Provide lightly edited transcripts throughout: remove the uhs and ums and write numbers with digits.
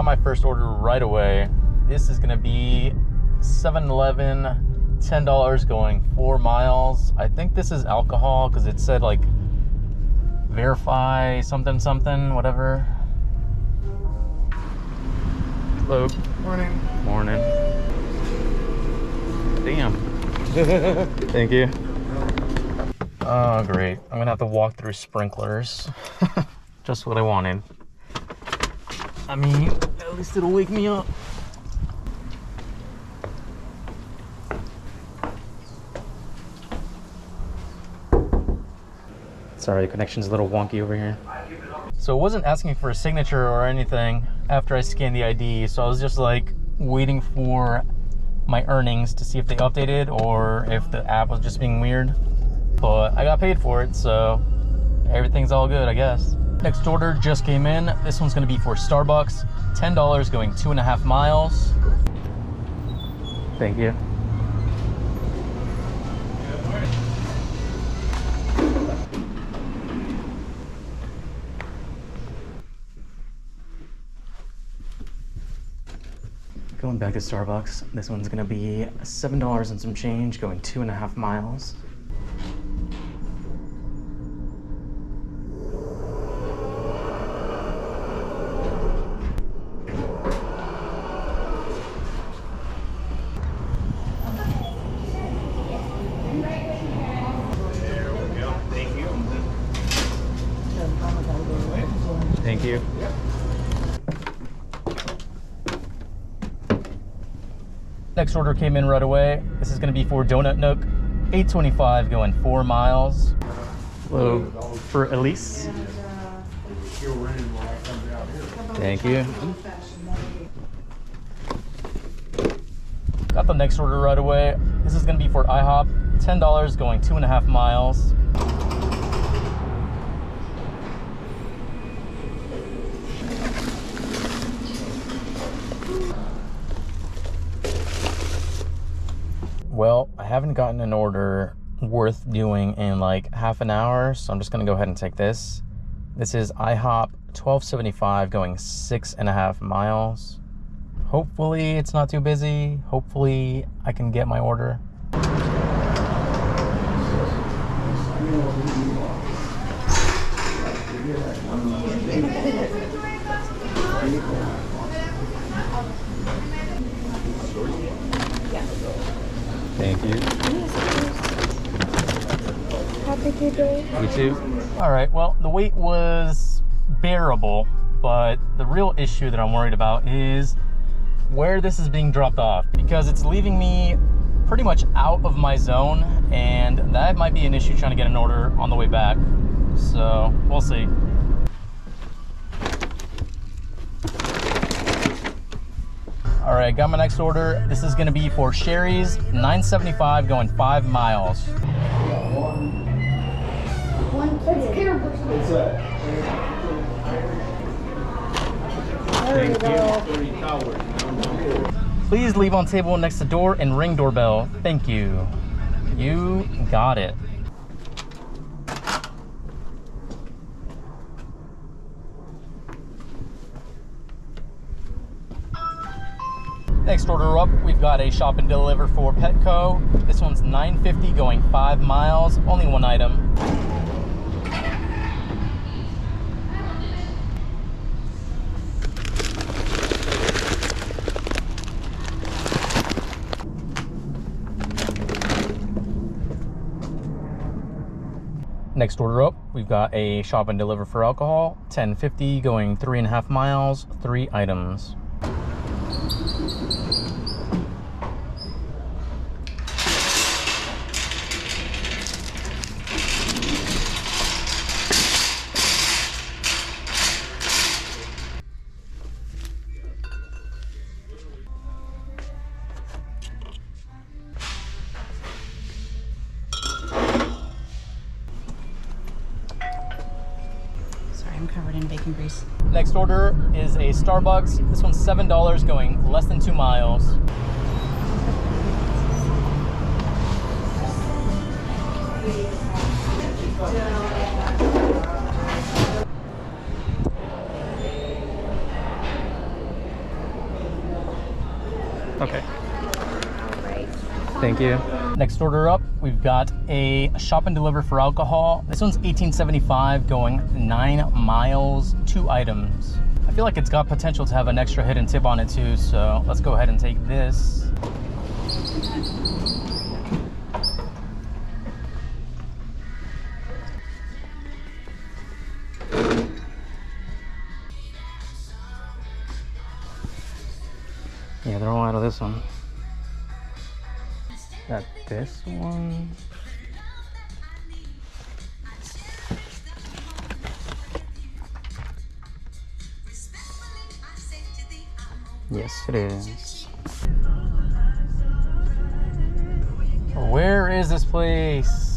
got my first order right away. This is gonna be 7-Eleven, $10 going 4 miles. I think this is alcohol because it said like verify something, whatever. Hello. Morning. Morning. Damn. Thank you. Oh, great. I'm gonna have to walk through sprinklers. Just what I wanted. I mean, at least it'll wake me up. Sorry, the connection's a little wonky over here. So it wasn't asking for a signature or anything after I scanned the ID, so I was just like waiting for my earnings to see if they updated or if the app was just being weird. But I got paid for it, so everything's all good, I guess. Next order just came in. This one's gonna be for Starbucks. $10 going 2.5 miles. Thank you. Going back to Starbucks, this one's gonna be $7 and some change, going 2.5 miles. Thank you. Next order came in right away. This is going to be for Donut Nook, $8.25 going 4 miles. Hello, for Elise. Thank you. Got the next order right away. This is going to be for IHOP, $10 going 2.5 miles. Well, I haven't gotten an order worth doing in like half an hour, so I'm just gonna go ahead and take this. This is IHOP, $12.75 going 6.5 miles. Hopefully it's not too busy. Hopefully I can get my order. Thank you. Have a good day. You too. All right, well, the wait was bearable, but the real issue that I'm worried about is where this is being dropped off, because it's leaving me pretty much out of my zone, and that might be an issue trying to get an order on the way back. So we'll see. All right, got my next order. This is gonna be for Sherry's, $9.75 going 5 miles. There you go. Please leave on table next to door and ring doorbell. Thank you. You got it. Next order up, we've got a shop and deliver for Petco. This one's $9.50 going 5 miles, only one item. Next order up, we've got a shop and deliver for alcohol, $10.50 going 3.5 miles, 3 items. I'm covered in bacon grease. Next order is a Starbucks. This one's $7 going less than 2 miles. Okay. All right. Thank you. Next order up, we've got a shop and deliver for alcohol. This one's $18.75, going 9 miles, 2 items. I feel like it's got potential to have an extra hidden tip on it too, so let's go ahead and take this. Yeah, they're all out of this one. Got this one. Yes, it is. Where is this place?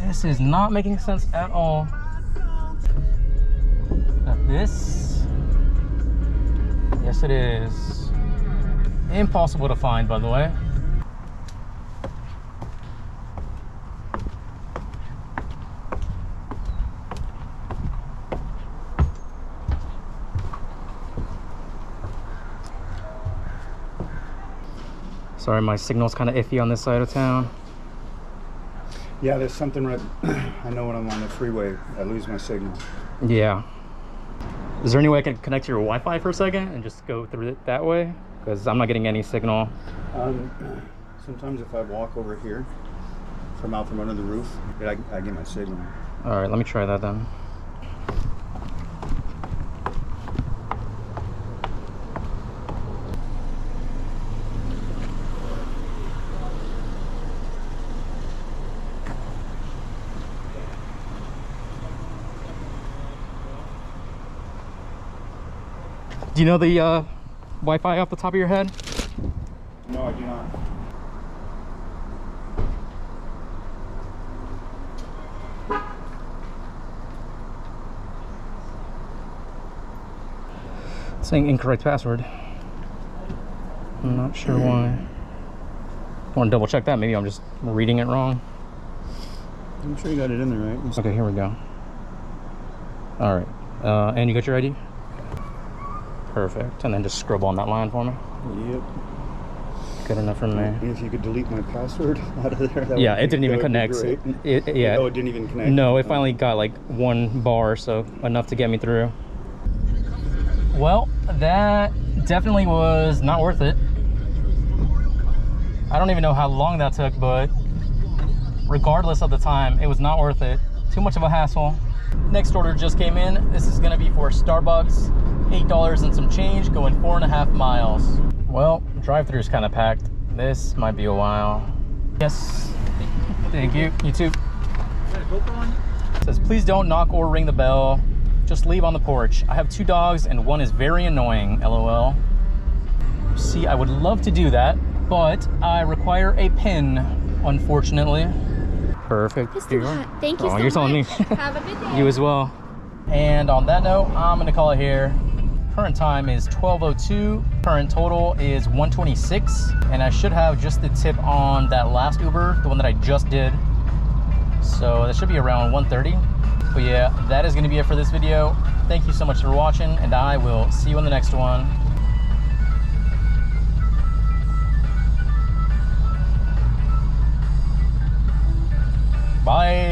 This is not making sense at all. Got this. Yes, it is. Impossible to find, by the way. Sorry, my signal's kind of iffy on this side of town. Yeah, there's something right. I know when I'm on the freeway, I lose my signal. Yeah. Is there any way I can connect to your Wi-Fi for a second and just go through it that way? Because I'm not getting any signal. Sometimes if I walk over here from out from under the roof, I get my signal. All right, let me try that then. Do you know the Wi-Fi off the top of your head? No, I do not. It's saying incorrect password. I'm not sure why. I want to double check that. Maybe I'm just reading it wrong. I'm sure you got it in there, right? Okay, here we go. All right. And you got your ID? Perfect. And then just scribble on that line for me. Yep. Good enough for me. And if you could delete my password out of there, Yeah, it didn't even connect. Yeah. Oh, it didn't even connect? No, it finally got like 1 bar, so enough to get me through. Well, that definitely was not worth it. I don't even know how long that took, but regardless of the time, it was not worth it. Too much of a hassle. Next order just came in. This is gonna be for Starbucks. $8 and some change, going 4.5 miles. Well, drive-thru is kind of packed. This might be a while. Yes, thank you. You too. It says, please don't knock or ring the bell. Just leave on the porch. I have 2 dogs and one is very annoying, LOL. See, I would love to do that, but I require a PIN, unfortunately. Perfect. It's too hot. Thank you so you're telling me. Have a good day. You as well. And on that note, I'm gonna call it here. Current time is 12:02. Current total is 126. And I should have just the tip on that last Uber, the one that I just did. So that should be around 130. But yeah, that is gonna be it for this video. Thank you so much for watching, and I will see you in the next one. Bye.